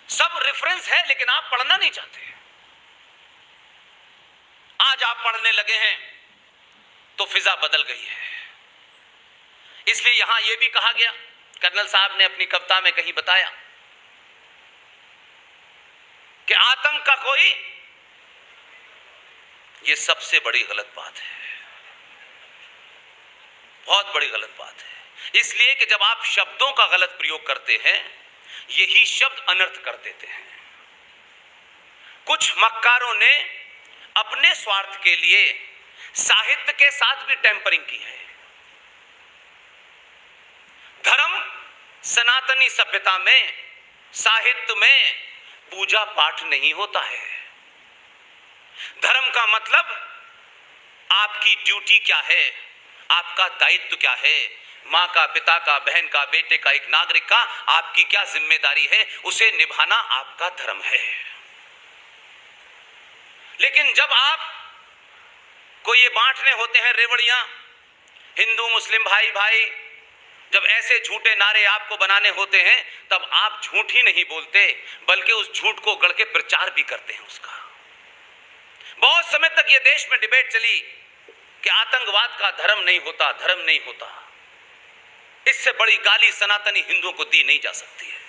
सब रेफरेंस है, लेकिन आप पढ़ना नहीं चाहते। आज आप पढ़ने लगे हैं तो फिजा बदल गई है। इसलिए यहां यह भी कहा गया, कर्नल साहब ने अपनी कविता में कहीं बताया कि आतंक का कोई, यह सबसे बड़ी गलत बात है, बहुत बड़ी गलत बात है। इसलिए कि जब आप शब्दों का गलत प्रयोग करते हैं, यही शब्द अनर्थ कर देते हैं। कुछ मक्कारों ने अपने स्वार्थ के लिए साहित्य के साथ भी टेम्परिंग की है। धर्म सनातनी सभ्यता में, साहित्य में पूजा पाठ नहीं होता है। धर्म का मतलब आपकी ड्यूटी क्या है, आपका दायित्व क्या है, मां का, पिता का, बहन का, बेटे का, एक नागरिक का आपकी क्या जिम्मेदारी है, उसे निभाना आपका धर्म है। लेकिन जब आप को ये बांटने होते हैं रेवड़ियां, हिंदू मुस्लिम भाई भाई, जब ऐसे झूठे नारे आपको बनाने होते हैं, तब आप झूठ ही नहीं बोलते, बल्कि उस झूठ को गढ़ के प्रचार भी करते हैं उसका। बहुत समय तक ये देश में डिबेट चली कि आतंकवाद का धर्म नहीं होता, धर्म नहीं होता। इससे बड़ी गाली सनातनी हिंदुओं को दी नहीं जा सकती है।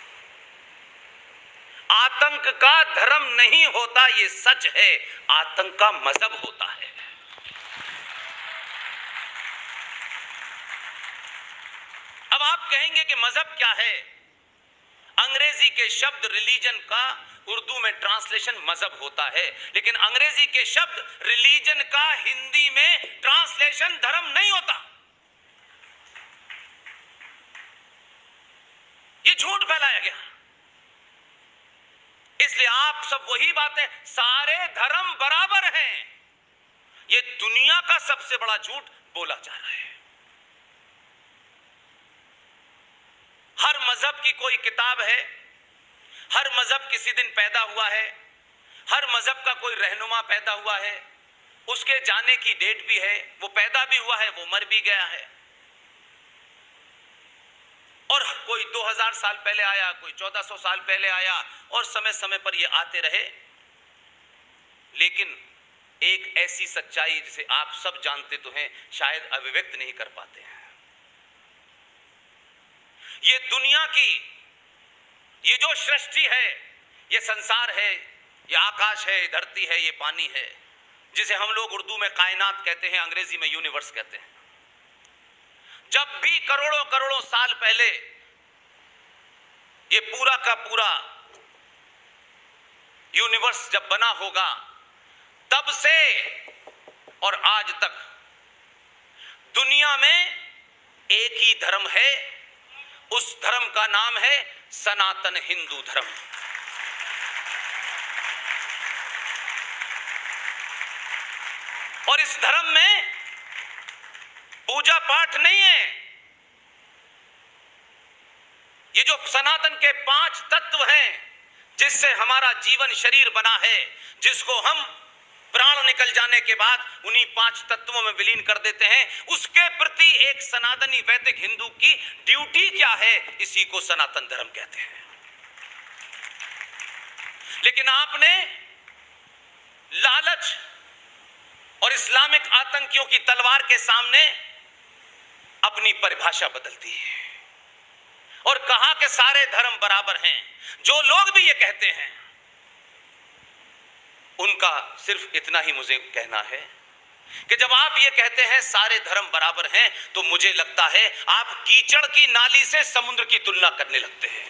आतंक का धर्म नहीं होता, ये सच है। आतंक का मजहब होता है। अब आप कहेंगे कि मजहब क्या है? अंग्रेजी के शब्द रिलीजन का उर्दू में ट्रांसलेशन मजहब होता है, लेकिन अंग्रेजी के शब्द रिलीजन का हिंदी में ट्रांसलेशन धर्म नहीं होता। ये झूठ फैलाया गया। इसलिए आप सब वही बातें, सारे धर्म बराबर हैं, ये दुनिया का सबसे बड़ा झूठ बोला जा रहा है। हर मजहब की कोई किताब है, हर मजहब किसी दिन पैदा हुआ है, हर मजहब का कोई रहनुमा पैदा हुआ है, उसके जाने की डेट भी है, वो पैदा भी हुआ है, वो मर भी गया है। और कोई 2000 साल पहले आया, कोई 1400 साल पहले आया, और समय समय पर ये आते रहे। लेकिन एक ऐसी सच्चाई जिसे आप सब जानते तो हैं, शायद अभिव्यक्त नहीं कर पाते हैं। ये दुनिया की, ये जो सृष्टि है, ये संसार है, ये आकाश है, ये धरती है, ये पानी है, जिसे हम लोग उर्दू में कायनात कहते हैं, अंग्रेजी में यूनिवर्स कहते हैं। जब भी करोड़ों करोड़ों साल पहले ये पूरा का पूरा यूनिवर्स जब बना होगा, तब से और आज तक दुनिया में एक ही धर्म है। उस धर्म का नाम है सनातन हिंदू धर्म। और इस धर्म में पूजा पाठ नहीं है। ये जो सनातन के 5 तत्व हैं, जिससे हमारा जीवन शरीर बना है, जिसको हम प्राण निकल जाने के बाद उन्हीं 5 तत्वों में विलीन कर देते हैं, उसके प्रति एक सनातनी वैदिक हिंदू की ड्यूटी क्या है, इसी को सनातन धर्म कहते हैं। लेकिन आपने लालच और इस्लामिक आतंकियों की तलवार के सामने अपनी परिभाषा बदल दी है और कहा कि सारे धर्म बराबर हैं। जो लोग भी ये कहते हैं, उनका सिर्फ इतना ही मुझे कहना है कि जब आप ये कहते हैं सारे धर्म बराबर हैं, तो मुझे लगता है आप कीचड़ की नाली से समुद्र की तुलना करने लगते हैं।